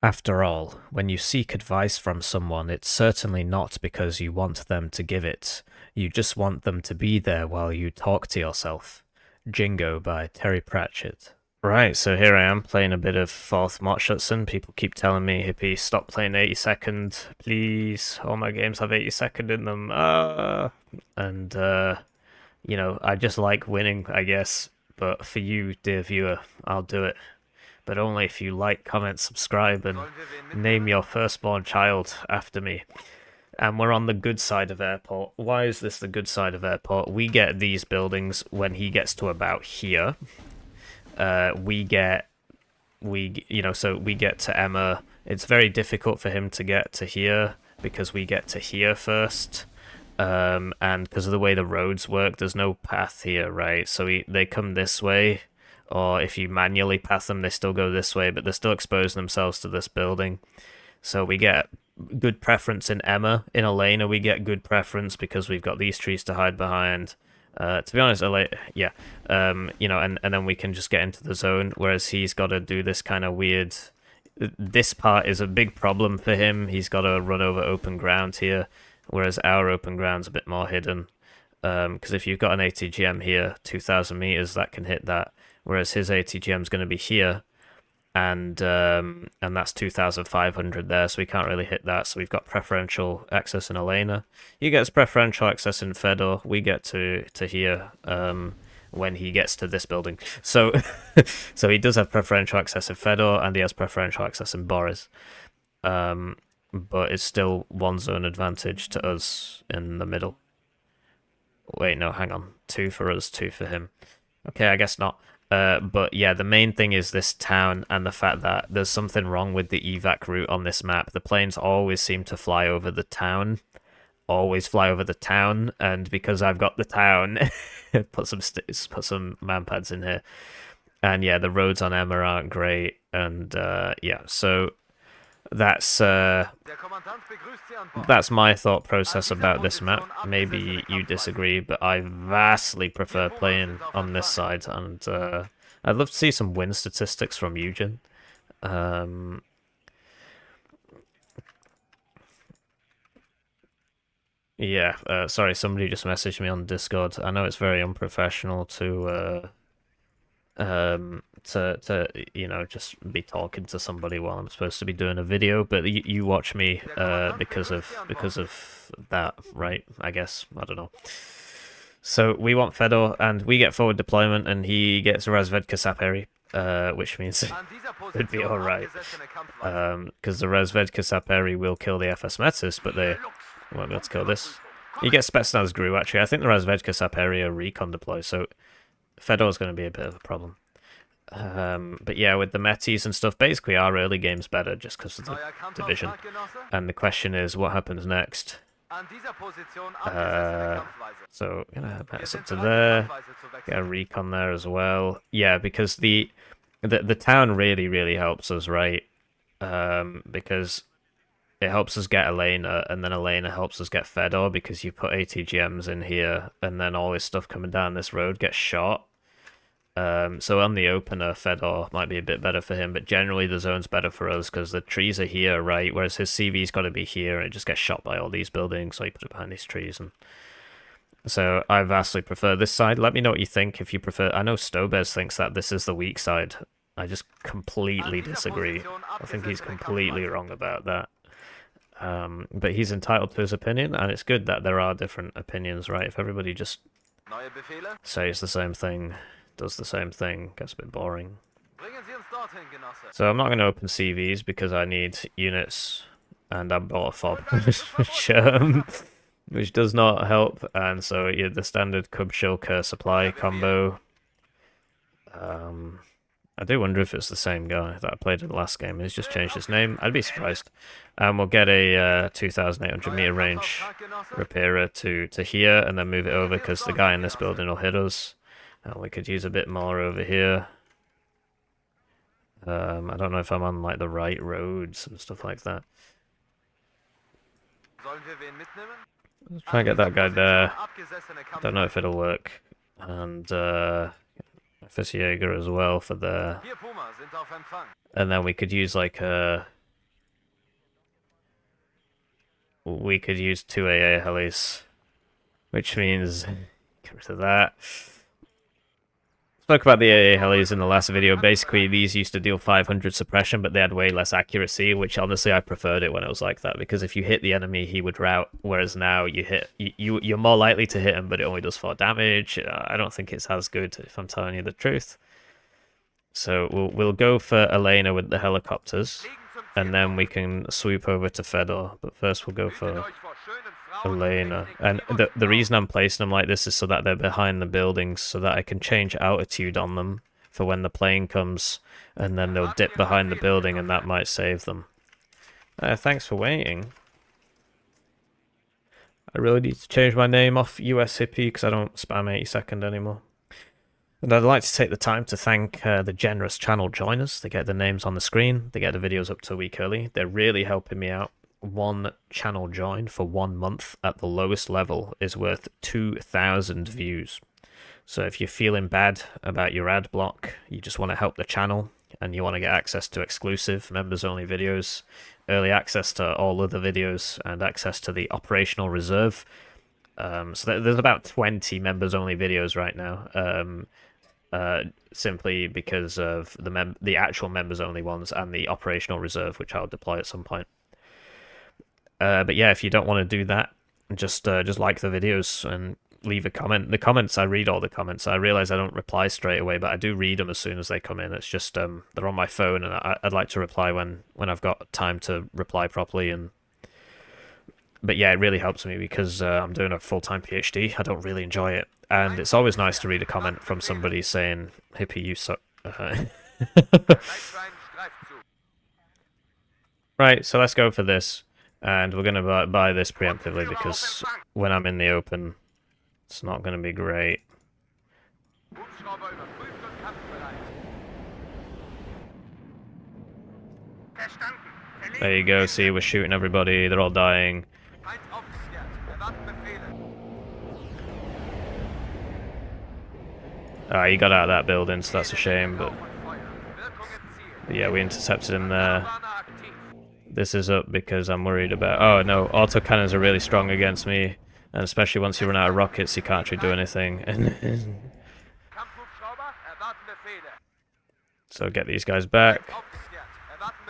After all, when you seek advice from someone, it's certainly not because you want them to give it. You just want them to be there while you talk to yourself. Jingo by Terry Pratchett. Right, so here I am playing a bit of 4th Schützen. People keep telling me, Hippie, stop playing 80-second, please. All my games have 80-second in them. You know, I just like winning, I guess. But for you, dear viewer, I'll do it. But only if you like, comment, subscribe, and name your firstborn child after me. And we're on the good side of Airport. Why is this the good side of Airport? We get these buildings when he gets to about here. So we get to Emma. It's very difficult for him to get to here because we get to here first. And because of the way the roads work, there's no path here, right? So they come this way, or if you manually path them, they still go this way, but they're still exposing themselves to this building. So we get good preference in Emma. In Elena, we get good preference because we've got these trees to hide behind. To be honest, you know, and then we can just get into the zone, whereas he's got to do this kind of weird... This part is a big problem for him. He's got to run over open ground here, whereas our open ground's a bit more hidden. Because if you've got an ATGM here, 2,000 meters, that can hit that, whereas his ATGM's going to be here, and that's 2,500 there, so we can't really hit that. So we've got preferential access in Elena. He gets preferential access in Fedor. We get to here when he gets to this building. So so he does have preferential access in Fedor, and he has preferential access in Boris. But it's still one zone advantage to us in the middle. Wait, no, hang on. 2 for us, 2 for him. Okay, I guess not. But yeah, the main thing is this town and the fact that there's something wrong with the evac route on this map. The planes always seem to fly over the town. Always fly over the town, and because I've got the town, put some manpads in here. And yeah, the roads on Emma aren't great, and yeah, so that's my thought process about this map. Maybe you disagree, but I vastly prefer playing on this side, and I'd love to see some win statistics from Eugen. Yeah, sorry, somebody just messaged me on Discord. I know it's very unprofessional to you know, just be talking to somebody while I'm supposed to be doing a video, but you watch me because of that, right? I guess, I don't know. So we want Fedor, and we get forward deployment, and he gets Razvedka Saperi, which means it'd be alright. Because the Razvedka Saperi will kill the FS Metis, but they won't be able to kill this. You get Spetsnaz Gru, actually. I think the Razvedka Saperi are recon deploy, so Fedor's going to be a bit of a problem. But yeah, with the Metis and stuff, basically our early game's better just because of the division. And the question is, what happens next? So, gonna Metis up to there. Get a recon there as well. Yeah, because the town really helps us, right? Because it helps us get Elena, and then Elena helps us get Fedor, because you put ATGMs in here, and then all this stuff coming down this road gets shot. So on the opener, Fedor might be a bit better for him, but generally the zone's better for us, because the trees are here, right? Whereas his CV's got to be here, and it just gets shot by all these buildings, so you put it behind these trees. And so I vastly prefer this side. Let me know what you think, if you prefer. I know Stobez thinks that this is the weak side. I just completely disagree. I think he's completely wrong about that. But he's entitled to his opinion, and it's good that there are different opinions, right? If everybody just says the same thing, does the same thing, gets a bit boring. So I'm not going to open CVs because I need units, and I bought a fob, which does not help. And so yeah, the standard Kubshilka supply combo. I do wonder if it's the same guy that I played in the last game. He's just changed his name. I'd be surprised. And we'll get a 2,800 meter range repairer to here, and then move it over, because the guy in this building will hit us. And we could use a bit more over here. I don't know if I'm on like the right roads and stuff like that. Let's try and get that guy there. Don't know if it'll work. And FS Jaeger as well for there. And then we could use like a we could use 2 AA helis, which means get rid of that. Spoke about the AA helis in the last video. Basically, these used to deal 500 suppression, but they had way less accuracy, which honestly I preferred it when it was like that, because if you hit the enemy, he would rout, whereas now you're more likely to hit him, but it only does 4 damage. I don't think it's as good, if I'm telling you the truth. So we'll go for Elena with the helicopters, and then we can swoop over to Fedor, but first we'll go for Elena. And the reason I'm placing them like this is so that they're behind the buildings, so that I can change altitude on them for when the plane comes, and then they'll dip behind the building, and that might save them. Thanks for waiting. I really need to change my name off US Hippie because I don't spam 82nd anymore. And I'd like to take the time to thank the generous channel joiners. They get their names on the screen, they get the videos up to a week early. They're really helping me out. One channel join for 1 month at the lowest level is worth 2,000 views. So if you're feeling bad about your ad block, you just want to help the channel, and you want to get access to exclusive members-only videos, early access to all other videos, and access to the operational reserve. So there's about 20 members-only videos right now, simply because of the actual members-only ones and the operational reserve, which I'll deploy at some point. But yeah, if you don't want to do that, just like the videos and leave a comment. The comments, I read all the comments. I realize I don't reply straight away, but I do read them as soon as they come in. It's just they're on my phone, and I'd like to reply when I've got time to reply properly. But yeah, it really helps me because I'm doing a full-time PhD. I don't really enjoy it, and it's always nice to read a comment from somebody saying, "Hippie, you suck." Right, so let's go for this. And we're going to buy this preemptively because when I'm in the open, it's not going to be great. There you go, see, we're shooting everybody, they're all dying. He got out of that building, so that's a shame, but yeah, we intercepted him there. This is up because I'm worried about... Oh no, autocannons are really strong against me, and especially once you run out of rockets, you can't actually do anything. So get these guys back.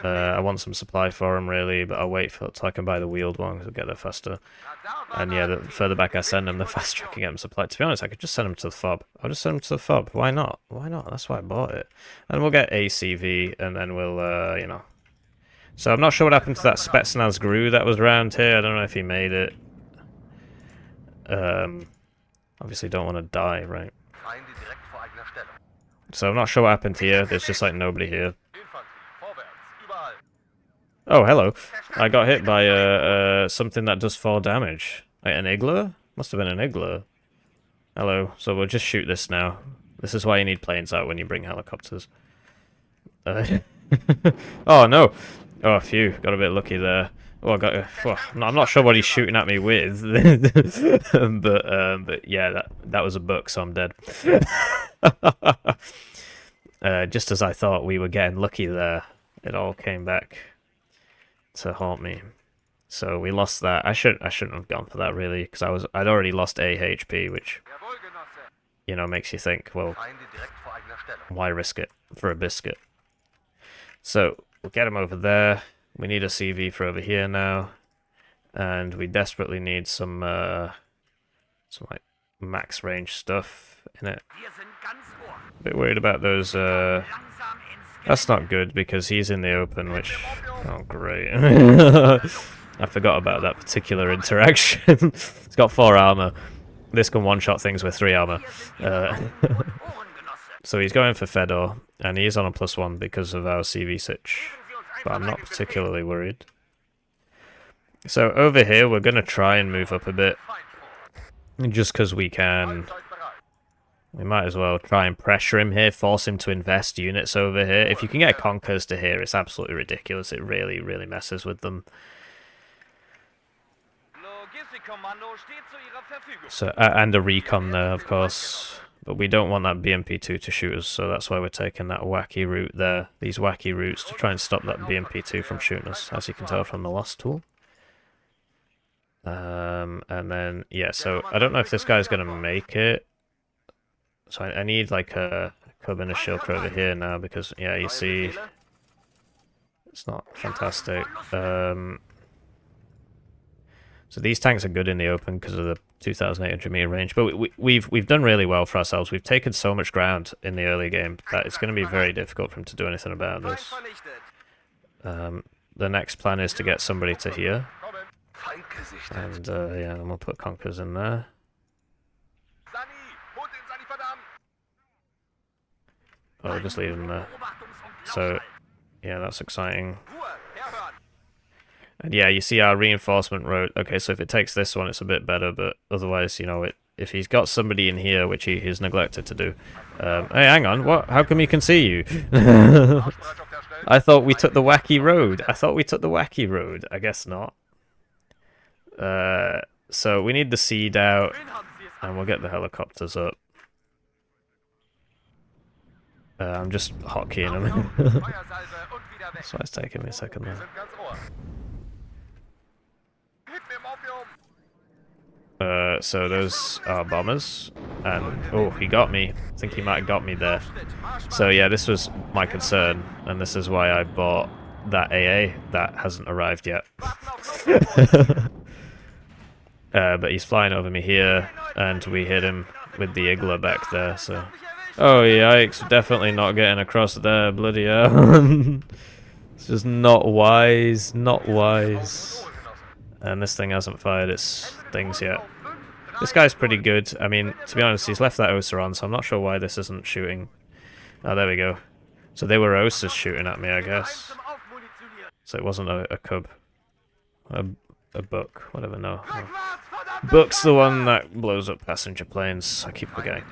I want some supply for them really, but I'll wait till I can buy the wheeled one because I'll get there faster. And yeah, the further back I send them, the faster I can get them supplied. To be honest, I could just send them to the FOB. I'll just send them to the FOB. Why not? Why not? That's why I bought it. And we'll get ACV, and then we'll, you know... So I'm not sure what happened to that Spetsnaz Gru that was around here. I don't know if he made it. Obviously don't want to die, right? So I'm not sure what happened here. There's just like nobody here. Oh, hello. I got hit by something that does 4 damage. Like an Igler? Must have been an Igler. Hello. So we'll just shoot this now. This is why you need planes out when you bring helicopters. Oh no! Oh, phew, got a bit lucky there. Oh, I got. I'm not sure what he's shooting at me with, but yeah, that was a buck, so I'm dead. Just as I thought we were getting lucky there, it all came back to haunt me. So we lost that. I shouldn't have gone for that really, because I'd already lost a HP, which, you know, makes you think, well, why risk it for a biscuit? So we'll get him over there. We need a CV for over here now, and we desperately need some like max range stuff in it. A bit worried about those. That's not good because he's in the open, which, oh great. I forgot about that particular interaction. It's got 4 armor. This can one-shot things with 3 armor. So he's going for Fedor, and he is on a +1 because of our CV sitch. But I'm not particularly worried. So over here, we're going to try and move up a bit. Just because we can. We might as well try and pressure him here, force him to invest units over here. If you can get Conkers to here, it's absolutely ridiculous. It really, really messes with them. So, and a recon there, of course. But we don't want that BMP-2 to shoot us, so that's why we're taking that wacky route there. These wacky routes to try and stop that BMP-2 from shooting us, as you can tell from the lost tool. And then, yeah, so I don't know if this guy's going to make it. So I need like a cub and a shilker over here now because, yeah, you see, it's not fantastic. So these tanks are good in the open because of the 2,800 meter range, but we've done really well for ourselves. We've taken so much ground in the early game that it's going to be very difficult for him to do anything about this. The next plan is to get somebody to here. And, yeah, then we'll put Conkers in there. Oh, we'll just leave him there. So, yeah, that's exciting. And yeah, you see our reinforcement road. Okay, so if it takes this one, it's a bit better, but otherwise, you know, if he's got somebody in here, which he's neglected to do. Hey, hang on, what? How come he can see you? I thought we took the wacky road. I guess not. So we need the seed out, and we'll get the helicopters up. I'm just hotkeying them. That's why it's taking me a second there. So those are bombers, and oh, he got me. I think he might have got me there. So yeah, this was my concern, and this is why I bought that AA that hasn't arrived yet. But he's flying over me here, and we hit him with the Igla back there, so... Oh yikes, definitely not getting across there, bloody hell. It's just not wise, not wise. And this thing hasn't fired its things yet. This guy's pretty good. I mean, to be honest, he's left that Osa on, so I'm not sure why this isn't shooting. Oh, there we go. So they were Osas shooting at me, I guess. So it wasn't a cub. A buck, whatever, no. Buck's the one that blows up passenger planes. I keep forgetting.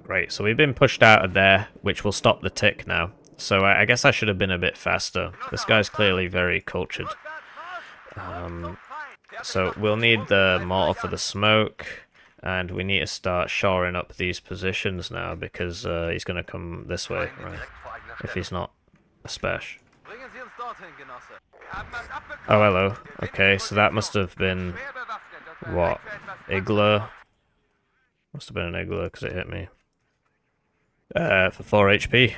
Great, so we've been pushed out of there, which will stop the tick now. So I guess I should have been a bit faster. This guy's clearly very cultured. So we'll need the mortar for the smoke, and we need to start shoring up these positions now because he's going to come this way, right? If he's not a special. Oh, hello. Okay, so that must have been... what? Igla? Must have been an Igla because it hit me. For 4 HP.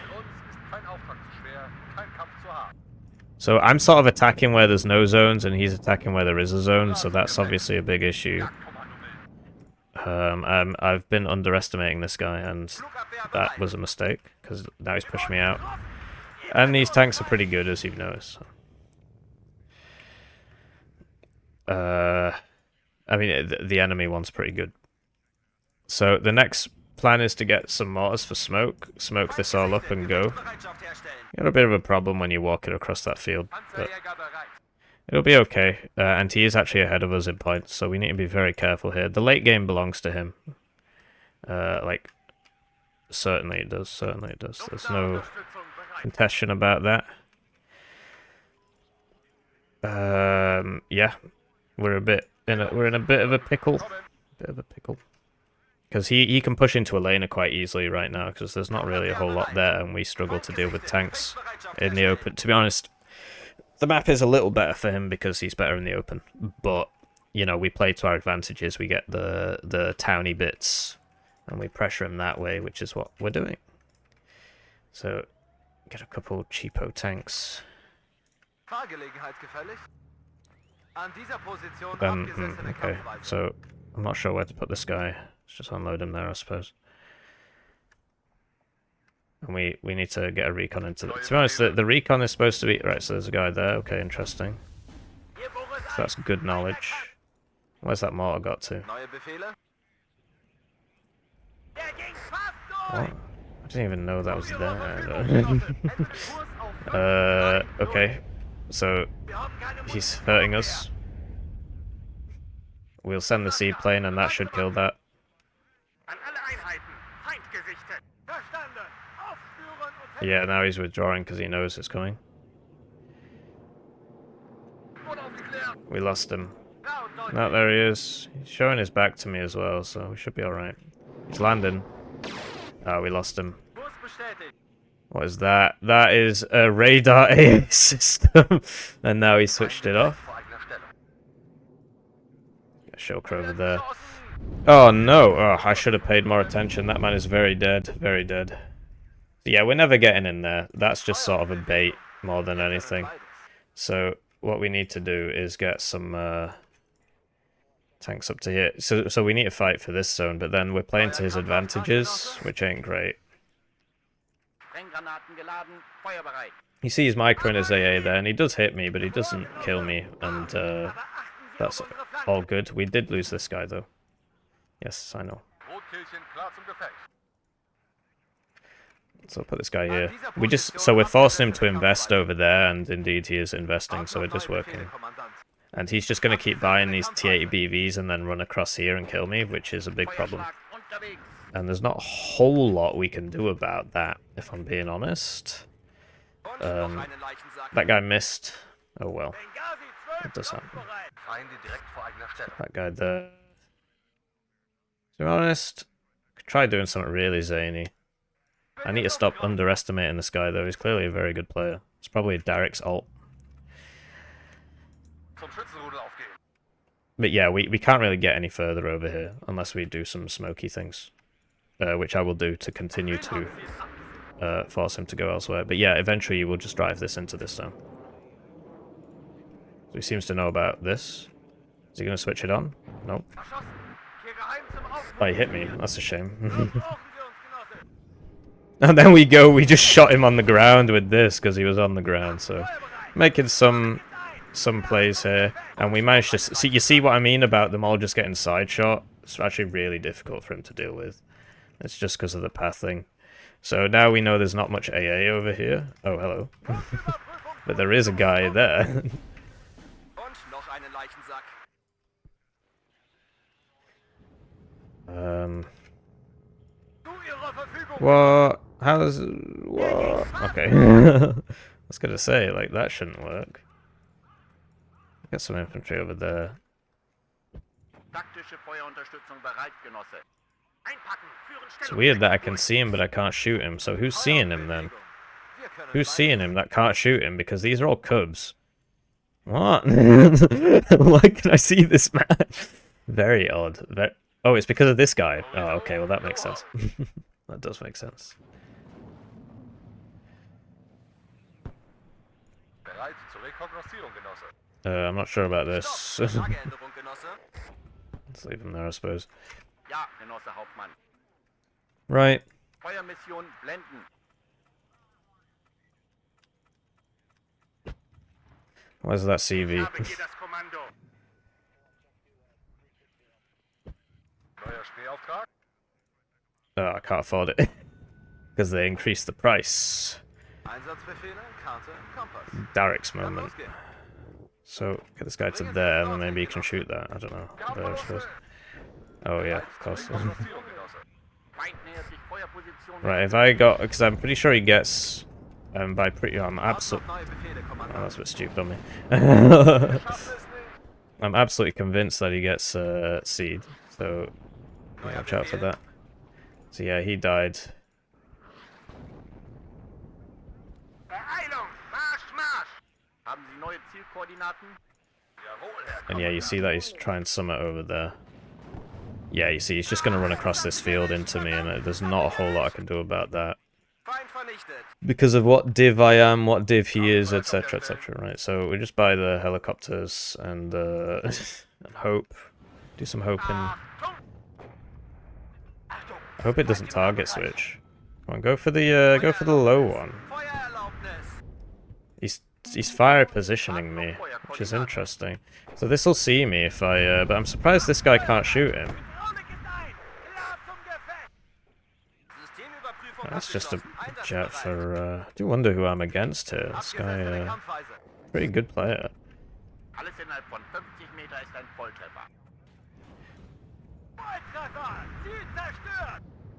So I'm sort of attacking where there's no zones, and he's attacking where there is a zone, so that's obviously a big issue. I've been underestimating this guy, and that was a mistake, because now he's pushed me out. And these tanks are pretty good, as you've noticed. I mean, the enemy one's pretty good. So the next plan is to get some mortars for smoke, smoke this all up and go. You got a bit of a problem when you're walking across that field, but it'll be okay. And he is actually ahead of us in points, so we need to be very careful here. The late game belongs to him. Like, certainly it does, certainly it does. There's no contention about that. Yeah, we're in a bit of a pickle. Because he can push into a laner quite easily right now, because there's not really a whole lot there, and we struggle to deal with tanks in the open. To be honest, the map is a little better for him because he's better in the open. But, you know, we play to our advantages. We get the towny bits, and we pressure him that way, which is what we're doing. So, get a couple cheapo tanks. Okay, so I'm not sure where to put this guy. Let's just unload him there, I suppose. And we need to get a recon into it. To be honest, the recon is supposed to be... Right, so there's a guy there. Okay, interesting. So that's good knowledge. Where's that mortar got to? What? I didn't even know that was there. Okay. So, he's hurting us. We'll send the seaplane and that should kill that. Yeah, now he's withdrawing because he knows it's coming. We lost him. No, there he is. He's showing his back to me as well, so we should be alright. He's landing. Oh, we lost him. What is that? That is a radar AA system. And now he switched it off. Shulker over there. Oh no! Oh, I should have paid more attention. That man is very dead. Very dead. So yeah, we're never getting in there. That's just sort of a bait more than anything. So what we need to do is get some tanks up to here. So we need to fight for this zone, but then we're playing to his advantages, which ain't great. He sees micro in his AA there, and he does hit me, but he doesn't kill me, and that's all good. We did lose this guy, though. Yes, I know. So I'll put this guy here. So we're forcing him to invest over there, and indeed he is investing, so it is working. And he's just going to keep buying these T80 BVs and then run across here and kill me, which is a big problem. And there's not a whole lot we can do about that, if I'm being honest. That guy missed. Oh well. It does happen. That guy there. To be honest, I could try doing something really zany. I need to stop underestimating this guy, though. He's clearly a very good player. It's probably Derek's ult. But yeah, we can't really get any further over here unless we do some smoky things. Which I will do to continue to force him to go elsewhere. But yeah, eventually we'll just drive this into this zone. So he seems to know about this. Is he going to switch it on? Nope. Oh, he hit me. That's a shame. And then we just shot him on the ground with this because he was on the ground. So making some plays here, and we managed to see. You see what I mean about them all just getting side shot? It's actually really difficult for him to deal with. It's just because of the path thing. So now we know there's not much AA over here. Oh, hello. But there is a guy there. What? How's... What? Okay. I was gonna say, like, that shouldn't work. Get some infantry over there. It's weird that I can see him, but I can't shoot him. So who's seeing him, then? Who's seeing him that can't shoot him? Because these are all cubs. What? Why can I see this man? Very odd. Oh, it's because of this guy. Oh, okay, well that makes sense. That does make sense. I'm not sure about this. Let's leave him there, I suppose. Right. Where's that CV? Oh, I can't afford it. Because they increased the price. Derek's moment. So, get this guy to there, and then maybe you can shoot that. I don't know. There, I suppose. Oh, yeah, of course. Right, if I got... Because I'm pretty sure he gets... by pretty... I'm absolutely... Oh, that's a bit stupid on me. I'm absolutely convinced that he gets seed. So, watch out for that. So yeah, he died. And yeah, you see that he's trying summit over there. Yeah, you see, he's just going to run across this field into me, and there's not a whole lot I can do about that. Because of what div I am, what div he is, etc, etc, right? So we just buy the helicopters and, and hope. Do some hoping. I hope it doesn't target switch. Come on, go for the low one. He's fire positioning me, which is interesting. So this will see me if I, but I'm surprised this guy can't shoot him. That's just a jet for, I do wonder who I'm against here. This guy, pretty good player.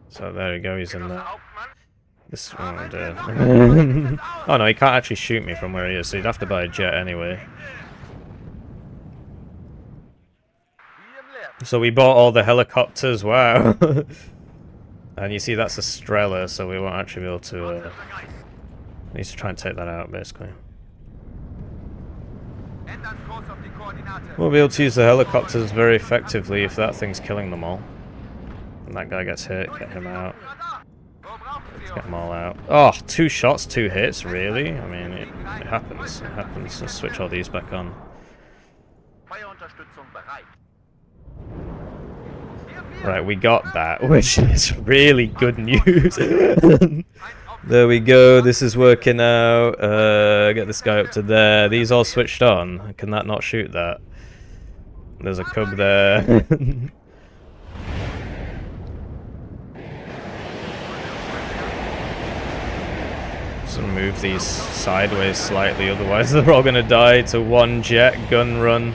So there we go, he's in there. This one, oh no, he can't actually shoot me from where he is, so he'd have to buy a jet anyway. So we bought all the helicopters, wow. And you see that's a Strela, so we won't actually be able to... need to try and take that out, basically. We'll be able to use the helicopters very effectively if that thing's killing them all. And that guy gets hit, get him out. Let's get them all out. Oh, 2 shots, 2 hits, really? I mean, it happens. It happens. Let's switch all these back on. Right, we got that, which is really good news. There we go, this is working out. Get this guy up to there. These all switched on. Can that not shoot that? There's a cub there. So move these sideways slightly, otherwise they're all gonna die to 1 jet gun run.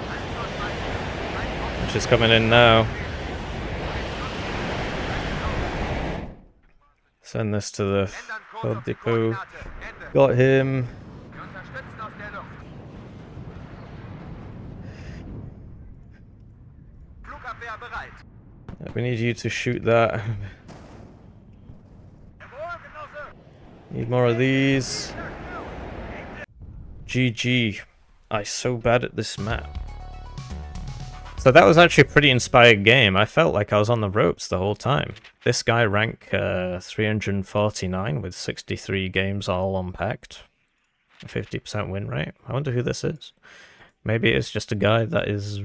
Which is coming in now. Send this to the hub depot. Got him. We need you to shoot that. Need more of these. GG. I'm so bad at this map. So that was actually a pretty inspired game. I felt like I was on the ropes the whole time. This guy rank 349 with 63 games all unpacked. 50% win rate. I wonder who this is. Maybe it's just a guy that is...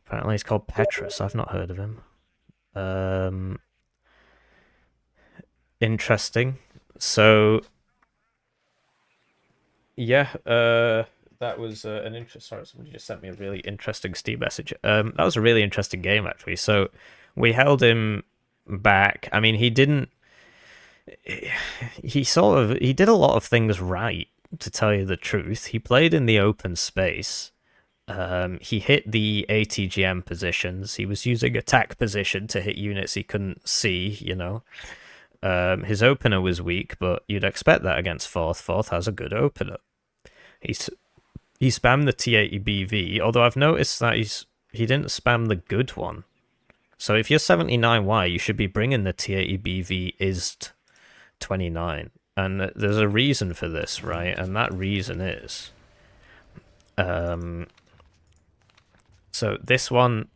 Apparently he's called Petrus. I've not heard of him. Interesting. So... Yeah, that was an interest. Sorry, somebody just sent me a really interesting Steam message. That was a really interesting game, actually. So we held him back. I mean, he didn't. He did a lot of things right, to tell you the truth. He played in the open space. He hit the ATGM positions. He was using attack position to hit units he couldn't see. You know. His opener was weak, but you'd expect that against Forth. Forth has a good opener. He spammed the T80BV, although I've noticed that he didn't spam the good one. So if you're 79Y, you should be bringing the T80BV IST 29. And there's a reason for this, right? And that reason is... So this one...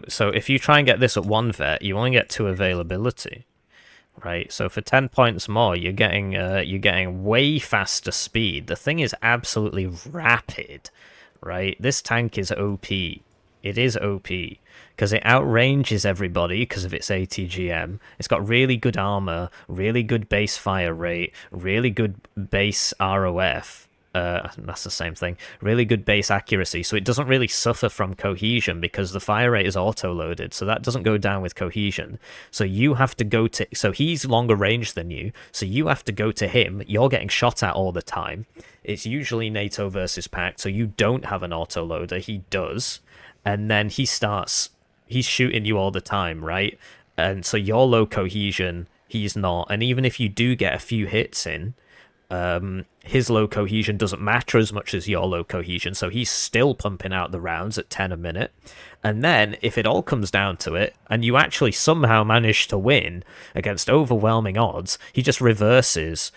So if you try and get this at 1 vet, you only get 2 availability. Right, so for 10 points more, you're getting way faster speed. The thing is absolutely rapid, right? This tank is OP. It is OP because it outranges everybody because of its ATGM. It's got really good armor, really good base fire rate, really good base ROF. That's the same thing. Really good base accuracy, so it doesn't really suffer from cohesion because the fire rate is auto-loaded, so that doesn't go down with cohesion. So you have to go to... So he's longer range than you, so you have to go to him. You're getting shot at all the time. It's usually NATO versus Pact, so you don't have an auto-loader. He does. And then he's shooting you all the time, right? And so you're low cohesion, he's not. And even if you do get a few hits in... his low cohesion doesn't matter as much as your low cohesion, so he's still pumping out the rounds at 10 a minute. And then, if it all comes down to it, and you actually somehow manage to win against overwhelming odds, he just reverses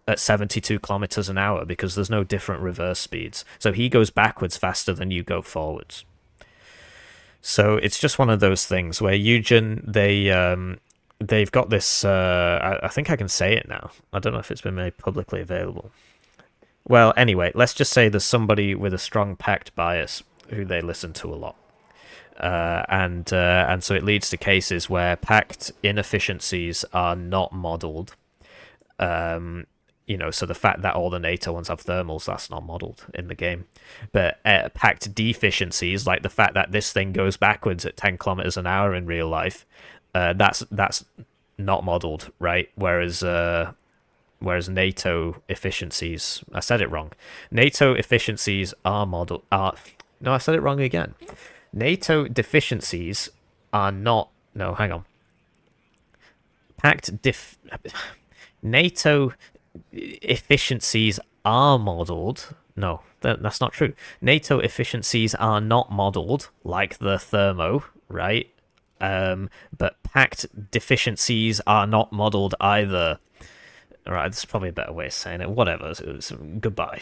at 72 kilometers an hour because there's no different reverse speeds. So he goes backwards faster than you go forwards. So it's just one of those things where Eugen, they've got this, I think I can say it now. I don't know if it's been made publicly available. Well, anyway, let's just say there's somebody with a strong Pact bias who they listen to a lot. And so it leads to cases where Pact inefficiencies are not modeled. You know, so the fact that all the NATO ones have thermals, that's not modeled in the game. But Pact deficiencies, like the fact that this thing goes backwards at 10 kilometers an hour in real life, that's not modeled, right? Whereas NATO efficiencies, I said it wrong. NATO efficiencies are modeled. No, I said it wrong again. NATO deficiencies are not. No, hang on. NATO efficiencies are modeled. No, that's not true. NATO efficiencies are not modeled like the thermo, right? But Pact deficiencies are not modeled either. Alright, this is probably a better way of saying it. Whatever. Goodbye.